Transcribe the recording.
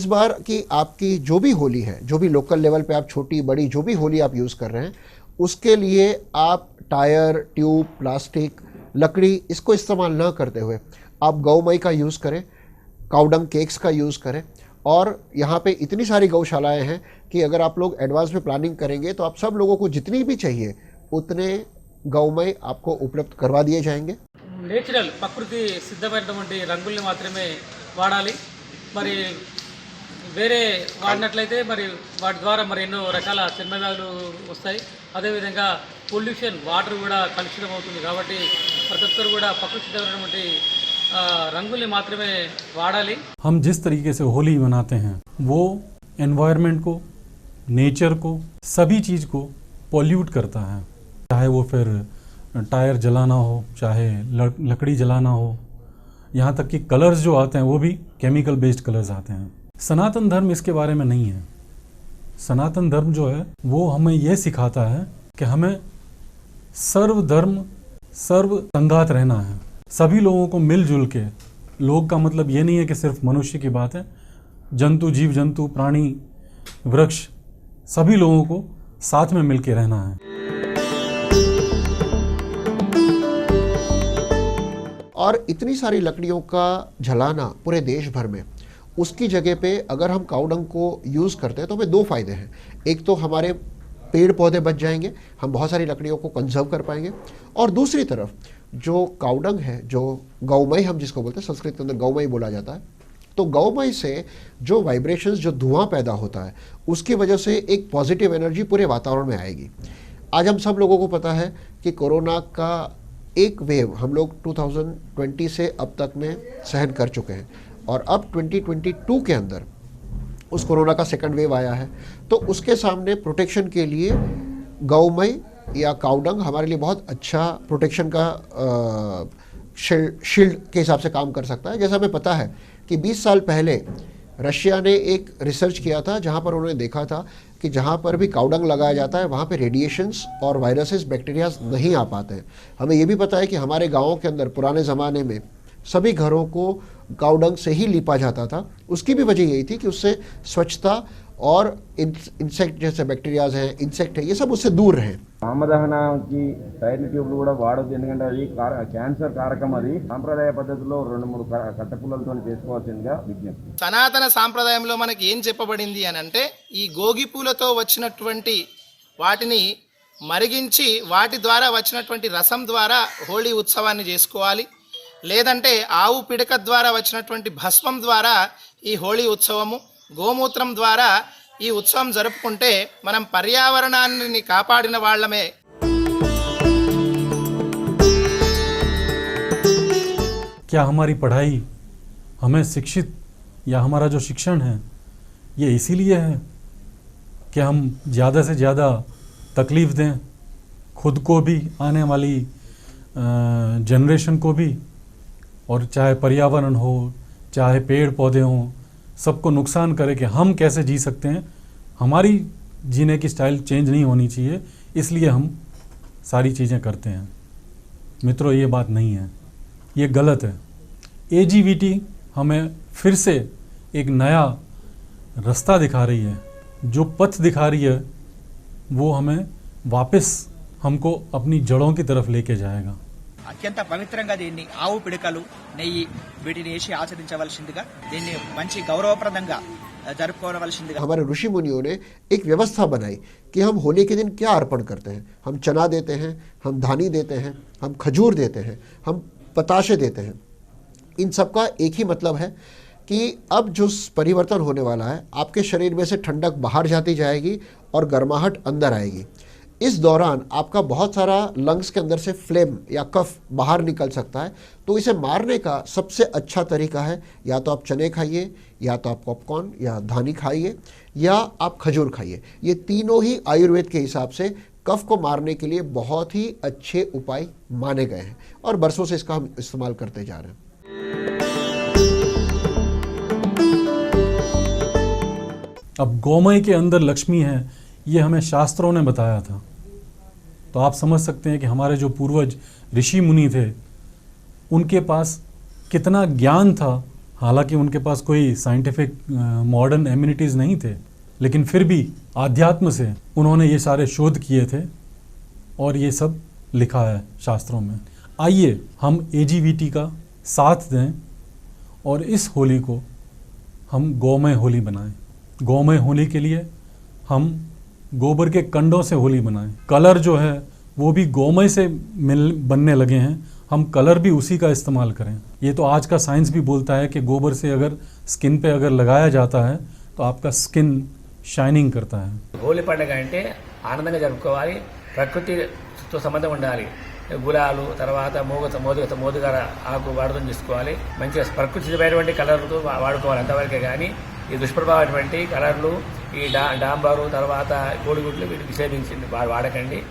बार की आपकी जो भी होली है, जो भी लोकल लेवल पे आप छोटी बड़ी जो भी होली आप यूज़ कर रहे हैं, उसके लिए आप टायर, ट्यूब, प्लास्टिक, लकड़ी इसको इस्तेमाल ना करते हुए आप गौमय का यूज़ करें, काउडंग केक्स का यूज़ करें। और यहाँ पे इतनी सारी गौशालाएं हैं कि अगर आप लोग एडवांस में प्लानिंग करेंगे तो आप सब लोगों को जितनी भी चाहिए उतने गौमय आपको उपलब्ध करवा दिए जाएंगे। నేచురల్ ప్రకృతి సిద్ధమైనటువంటి రంగుల్ని మాత్రమే వాడాలి. మరి వేరే వాడినట్లయితే మరి వాటి ద్వారా మరి ఎన్నో రకాల చర్మ వ్యాధులు వస్తాయి. అదేవిధంగా పొల్యూషన్ వాటర్ కూడా కలుషితం అవుతుంది. కాబట్టి ప్రతి ఒక్కరు కూడా ప్రకృతి సిద్ధమైనటువంటి रंगोली मात्रा में वाड़ाली। हम जिस तरीके से होली मनाते हैं वो एनवायरनमेंट को, नेचर को, सभी चीज़ को पॉल्यूट करता है। चाहे वो फिर टायर जलाना हो, चाहे लकड़ी जलाना हो, यहाँ तक कि कलर्स जो आते हैं वो भी केमिकल बेस्ड कलर्स आते हैं। सनातन धर्म इसके बारे में नहीं है। सनातन धर्म जो है वो हमें ये सिखाता है कि हमें सर्वधर्म सर्व संगात रहना है, सभी लोगों को मिलजुल के। लोग का मतलब ये नहीं है कि सिर्फ मनुष्य की बात है, जंतु, जीव जंतु, प्राणी, वृक्ष, सभी लोगों को साथ में मिल के रहना है। और इतनी सारी लकड़ियों का जलाना पूरे देश भर में, उसकी जगह पे अगर हम काउडंग को यूज़ करते हैं तो हमें दो फायदे हैं। एक तो हमारे पेड़ पौधे बच जाएंगे, हम बहुत सारी लकड़ियों को कंजर्व कर पाएंगे। और दूसरी तरफ जो काउडंग है, जो गौमय हम जिसको बोलते हैं, संस्कृत के अंदर गौमय बोला जाता है, तो गौमय से जो वाइब्रेशंस, जो धुआं पैदा होता है, उसकी वजह से एक पॉजिटिव एनर्जी पूरे वातावरण में आएगी। आज हम सब लोगों को पता है कि कोरोना का एक वेव हम लोग 2020 से अब तक में सहन कर चुके हैं और अब 2022 के अंदर उस कोरोना का सेकंड वेव आया है। तो उसके सामने प्रोटेक्शन के लिए गौमय या काउडंग हमारे लिए बहुत अच्छा प्रोटेक्शन का शील्ड के हिसाब से काम कर सकता है। जैसा हमें पता है कि 20 साल पहले रशिया ने एक रिसर्च किया था जहां पर उन्होंने देखा था कि जहां पर भी काउडंग लगाया जाता है वहां पे रेडिएशंस और वायरसेस, बैक्टीरियाज नहीं आ पाते हैं। हमें ये भी पता है कि हमारे गाँवों के अंदर पुराने ज़माने में सभी घरों को काउडंग से ही लिपा जाता था। उसकी भी वजह यही थी कि उससे स्वच्छता और इंसेक्ट जैसे बैक्टीरियाज हैं, इंसेक्ट है, ये सब उससे दूर रहें। కామదహనానికి టైర్ ట్యూబ్లు కూడా వాడొద్దు, ఎందుకంటే అది క్యాన్సర్ కారకం. అది సాంప్రదాయ పద్ధతిలో 2-3 కట్టెపుల్లలతో చేసుకోవాల్సిందిగా విజ్ఞప్తి. సనాతన సాంప్రదాయంలో మనకి ఏం చెప్పబడింది అని అంటే, ఈ గోగి పూలతో వచ్చినటువంటి వాటిని మరిగించి వాటి ద్వారా వచ్చినటువంటి రసం ద్వారా హోళీ ఉత్సవాన్ని చేసుకోవాలి. లేదంటే ఆవు పిడక ద్వారా వచ్చినటువంటి భస్మం ద్వారా ఈ హోళీ ఉత్సవము, గోమూత్రం ద్వారా ఈ ఉత్సవం జరుపుకుంటే మనం పర్యావరణాన్ని కాపాడిన వాళ్ళమే. क्या हमारी पढ़ाई, हमें शिक्षित या हमारा जो शिक्षण है ये इसीलिए है कि हम ज़्यादा से ज़्यादा तकलीफ़ दें खुद को भी, आने वाली जनरेशन को भी, और चाहे पर्यावरण हो, चाहे पेड़ पौधे हों, सबको नुकसान करे कि हम कैसे जी सकते हैं। हमारी जीने की स्टाइल चेंज नहीं होनी चाहिए, इसलिए हम सारी चीज़ें करते हैं। मित्रों, ये बात नहीं है, ये गलत है। एजीवीटी हमें फिर से एक नया रास्ता दिखा रही है, जो पथ दिखा रही है वो हमें वापस हमको अपनी जड़ों की तरफ लेके जाएगा। అత్యంత పవిత్రంగా దీన్ని ఆవు పిడకలు, నెయ్యి వీటిని వేసి ఆచరించవలసిందిగా, దీన్ని మంచి గౌరవప్రదంగా జరుపుకోవలసిందిగా हमारे ऋषि मुनियों ने एक व्यवस्था बनाई कि हम होली के दिन क्या अर्पण करते हैं। हम चना देते हैं, हम धानी देते हैं, हम खजूर देते हैं, हम पताशे देते हैं। इन सब का एक ही मतलब है कि अब जो परिवर्तन होने वाला है, आपके शरीर में से ठंडक बाहर जाती जाएगी और गर्माहट अंदर आएगी। इस दौरान आपका बहुत सारा लंग्स के अंदर से फ्लेम या कफ बाहर निकल सकता है। तो इसे मारने का सबसे अच्छा तरीका है या तो आप चने खाइए, या तो आप पॉपकॉर्न या धानी खाइए, या आप खजूर खाइए। ये तीनों ही आयुर्वेद के हिसाब से कफ को मारने के लिए बहुत ही अच्छे उपाय माने गए हैं और बरसों से इसका हम इस्तेमाल करते जा रहे हैं। अब गौमय के अंदर लक्ष्मी है, ये हमें शास्त्रों ने बताया था। तो आप समझ सकते हैं कि हमारे जो पूर्वज ऋषि मुनि थे, उनके पास कितना ज्ञान था हालांकि उनके पास कोई साइंटिफिक मॉडर्न एम्यूनिटीज़ नहीं थे, लेकिन फिर भी आध्यात्म से उन्होंने ये सारे शोध किए थे और ये सब लिखा है शास्त्रों में। आइए हम AGVT का साथ दें और इस होली को हम गौमय होली बनाएं। गौमय होली के लिए हम गोबर के कंडों से होली बनाएं। कलर जो है वो भी गौमय से बनने लगे हैं, हम कलर भी उसी का इस्तेमाल करें। ये तो आज का साइंस भी बोलता है कि गोबर से अगर स्किन पे अगर लगाया जाता है तो आपका स्किन షైనింగ్ करता है। హోలీ పండుగ అంటే ఆనందంగా జరుపుకోవాలి, ప్రకృతితో సంబంధం ఉండాలి. గులాలు తర్వాత మోదుగర ఆకు వాడడం చేసుకోవాలి. మంచిగా ప్రకృతి సిద్ధమైనటువంటి కలర్లతో వాడుకోవాలి అంతవరకే. కానీ ఈ దుష్ప్రభావమైనటువంటి కలర్లు, ఈ డాంబరు తర్వాత కోడిగుడ్లు వీటికి నిషేధించింది వాడకండి.